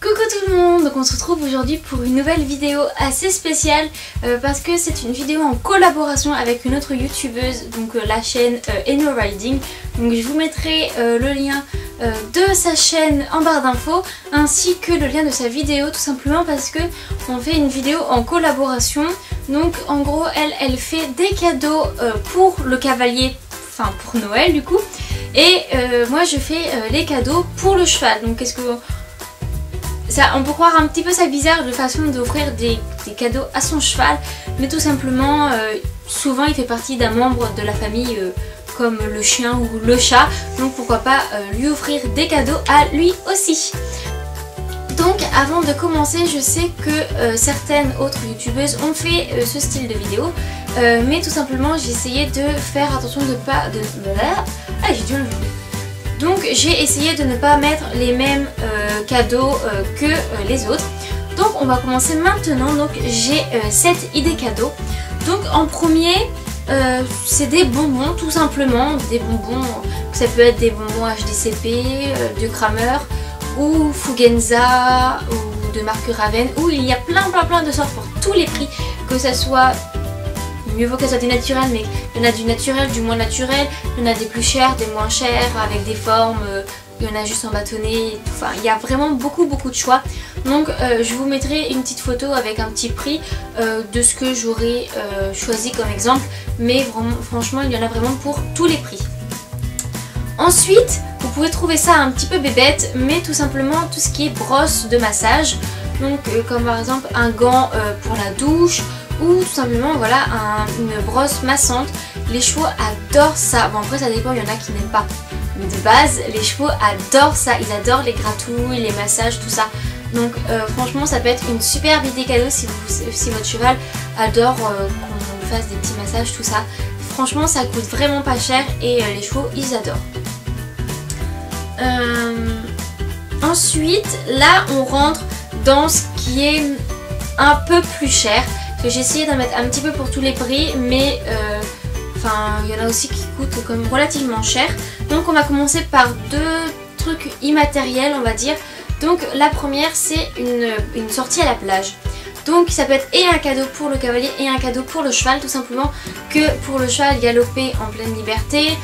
Coucou tout le monde, donc on se retrouve aujourd'hui pour une nouvelle vidéo assez spéciale parce que c'est une vidéo en collaboration avec une autre youtubeuse, donc la chaîne Eno Riding. Donc je vous mettrai le lien de sa chaîne en barre d'infos ainsi que le lien de sa vidéo, tout simplement parce que on fait une vidéo en collaboration. Donc en gros elle fait des cadeaux pour le cavalier, enfin pour Noël du coup, et moi je fais les cadeaux pour le cheval. Donc qu'est-ce que ça, on peut croire un petit peu ça bizarre de façon d'offrir des cadeaux à son cheval, mais tout simplement souvent il fait partie d'un membre de la famille comme le chien ou le chat, donc pourquoi pas lui offrir des cadeaux à lui aussi. Donc avant de commencer, je sais que certaines autres youtubeuses ont fait ce style de vidéo, mais tout simplement j'ai essayé de faire attention de pas... Ah, j'ai dû le... Donc j'ai essayé de ne pas mettre les mêmes cadeaux que les autres. Donc on va commencer maintenant. Donc j'ai 7 idées cadeaux. Donc en premier c'est des bonbons, tout simplement. Des bonbons, ça peut être des bonbons HDCP, de Kramer ou Fugenza ou de marque Raven, où il y a plein de sortes pour tous les prix, que ça soit... Mieux vaut qu'elle soit des naturelles, mais il y en a du naturel, du moins naturel, il y en a des plus chers, des moins chers, avec des formes, il y en a juste en bâtonnet, enfin il y a vraiment beaucoup de choix. Donc je vous mettrai une petite photo avec un petit prix de ce que j'aurais choisi comme exemple, mais vraiment, franchement il y en a vraiment pour tous les prix. Ensuite vous pouvez trouver ça un petit peu bébête, mais tout simplement tout ce qui est brosse de massage, donc comme par exemple un gant pour la douche, ou tout simplement voilà une brosse massante. Les chevaux adorent ça. Bon après ça dépend, il y en a qui n'aiment pas, mais de base les chevaux adorent ça, ils adorent les gratouilles, les massages, tout ça. Donc franchement ça peut être une superbe idée cadeau si votre cheval adore qu'on fasse des petits massages, tout ça. Franchement ça coûte vraiment pas cher et les chevaux ils adorent. Ensuite là on rentre dans ce qui est un peu plus cher. J'ai essayé d'en mettre un petit peu pour tous les prix, mais enfin il y en a aussi qui coûtent quand même relativement cher. Donc on va commencer par deux trucs immatériels, on va dire. Donc la première c'est une sortie à la plage. Donc ça peut être et un cadeau pour le cavalier et un cadeau pour le cheval, tout simplement que pour le cheval galoper en pleine liberté,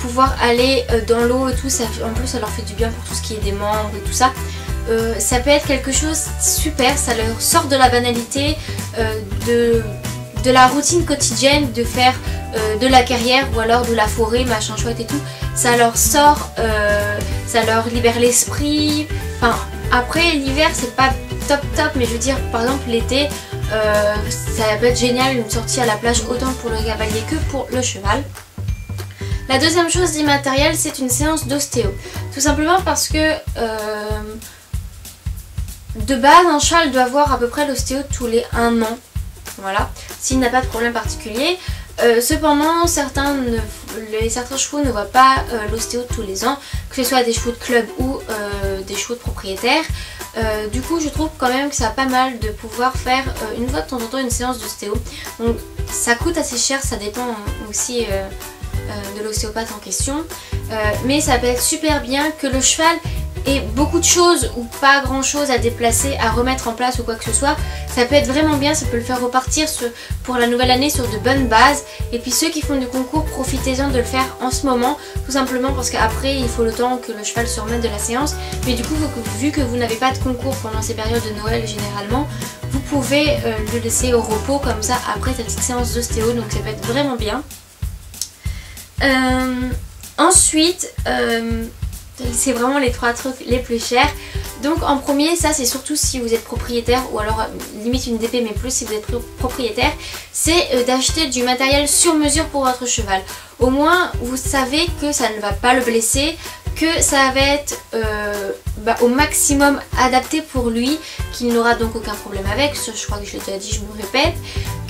pouvoir aller dans l'eau et tout, ça, en plus ça leur fait du bien pour tout ce qui est des membres et tout ça. Ça peut être quelque chose super, ça leur sort de la banalité, de la routine quotidienne de faire de la carrière ou alors de la forêt, machin chouette et tout. Ça leur sort, ça leur libère l'esprit. Enfin après l'hiver c'est pas top, mais je veux dire par exemple l'été ça peut être génial une sortie à la plage autant pour le cavalier que pour le cheval. La deuxième chose d'immatériel c'est une séance d'ostéo, tout simplement parce que de base, un cheval doit avoir à peu près l'ostéo tous les 1 an, voilà, s'il n'a pas de problème particulier. Cependant, certains chevaux ne voient pas l'ostéo tous les ans, que ce soit des chevaux de club ou des chevaux de propriétaires. Du coup, je trouve quand même que ça a pas mal de pouvoir faire une fois de temps en temps une séance d'ostéo. Donc, ça coûte assez cher, ça dépend aussi de l'ostéopathe en question. Mais ça peut être super bien que le cheval et beaucoup de choses ou pas grand chose à déplacer, à remettre en place ou quoi que ce soit. Ça peut être vraiment bien, ça peut le faire repartir pour la nouvelle année sur de bonnes bases. Et puis ceux qui font du concours, profitez-en de le faire en ce moment, tout simplement parce qu'après il faut le temps que le cheval se remette de la séance. Mais du coup vu que vous n'avez pas de concours pendant ces périodes de Noël généralement, vous pouvez le laisser au repos comme ça après cette petite séance d'ostéo, donc ça peut être vraiment bien. Ensuite c'est vraiment les 3 trucs les plus chers. Donc en premier, ça c'est surtout si vous êtes propriétaire, ou alors limite une DP mais plus si vous êtes propriétaire, c'est d'acheter du matériel sur mesure pour votre cheval. Au moins vous savez que ça ne va pas le blesser, que ça va être au maximum adapté pour lui, qu'il n'aura donc aucun problème avec, je crois que je l'ai déjà dit, je me répète,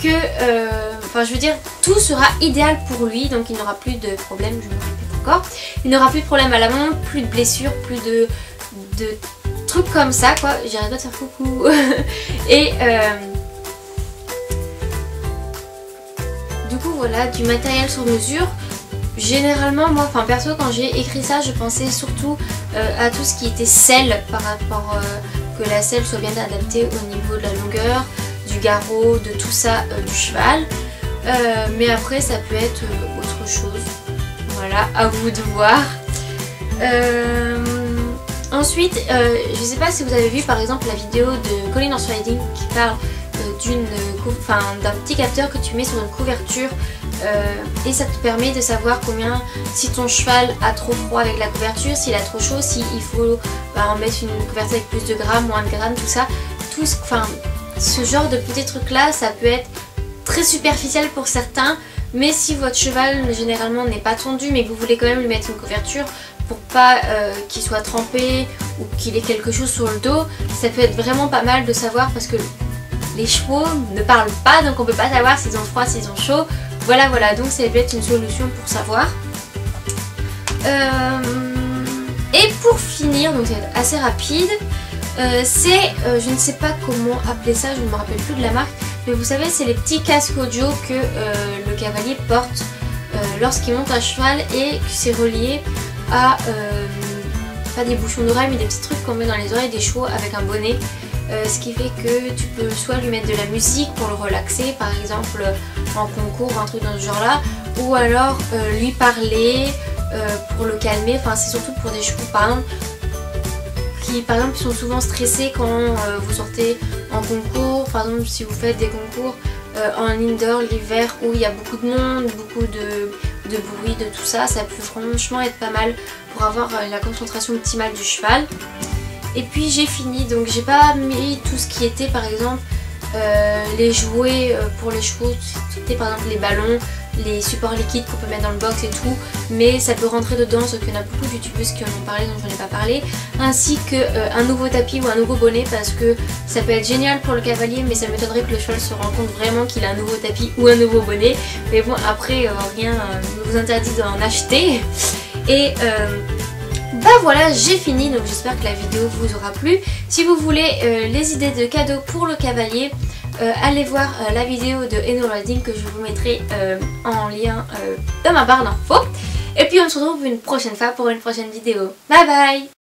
que enfin je veux dire tout sera idéal pour lui, donc il n'aura plus de problème, je me répète encore, il n'aura plus de problème à la main, plus de blessures, plus de trucs comme ça quoi, j'arrête pas de faire coucou. Et du coup voilà, du matériel sur mesure. généralement moi, enfin perso quand j'ai écrit ça je pensais surtout à tout ce qui était selle par rapport que la selle soit bien adaptée au niveau de la longueur, du garrot, de tout ça du cheval. Mais après ça peut être autre chose. Voilà, à vous de voir. Ensuite, je sais pas si vous avez vu par exemple la vidéo de Colin Horse Riding qui parle d'un petit capteur que tu mets sur une couverture et ça te permet de savoir combien, si ton cheval a trop froid avec la couverture, s'il a trop chaud, s'il faut en mettre une couverture avec plus de grammes, moins de grammes, tout ça. Ce genre de petits trucs là, ça peut être très superficiel pour certains, mais si votre cheval généralement n'est pas tondu mais que vous voulez quand même lui mettre une couverture pour pas qu'il soit trempé ou qu'il ait quelque chose sur le dos, ça peut être vraiment pas mal de savoir parce que les chevaux ne parlent pas donc on peut pas savoir s'ils ont froid, s'ils ont chaud. Voilà, donc ça peut être une solution pour savoir. Et pour finir, donc c'est assez rapide, je ne sais pas comment appeler ça, je ne me rappelle plus de la marque, mais vous savez c'est les petits casques audio que le cavalier porte lorsqu'il monte à cheval et que c'est relié à pas des bouchons d'oreilles mais des petits trucs qu'on met dans les oreilles des chevaux avec un bonnet. Ce qui fait que tu peux soit lui mettre de la musique pour le relaxer, par exemple en concours, un truc dans ce genre là, ou alors lui parler pour le calmer. Enfin c'est surtout pour des chevaux par exemple qui sont souvent stressés quand vous sortez en concours, par exemple si vous faites des concours en indoor l'hiver où il y a beaucoup de monde, beaucoup de bruit, de tout ça, ça peut franchement être pas mal pour avoir la concentration optimale du cheval. Et puis j'ai fini, donc j'ai pas mis tout ce qui était par exemple les jouets pour les chevaux, c'était par exemple les ballons, les supports liquides qu'on peut mettre dans le box et tout, mais ça peut rentrer dedans, sauf qu'il y en a beaucoup de youtubeuses qui en ont parlé donc j'en ai pas parlé, ainsi qu'un nouveau tapis ou un nouveau bonnet parce que ça peut être génial pour le cavalier mais ça m'étonnerait que le cheval se rende compte vraiment qu'il a un nouveau tapis ou un nouveau bonnet, mais bon après rien ne vous interdit d'en acheter. Et bah voilà, j'ai fini, donc j'espère que la vidéo vous aura plu. Si vous voulez les idées de cadeaux pour le cavalier, allez voir la vidéo de Eno Riding que je vous mettrai en lien dans ma barre d'infos. Et puis on se retrouve une prochaine fois pour une prochaine vidéo. Bye bye!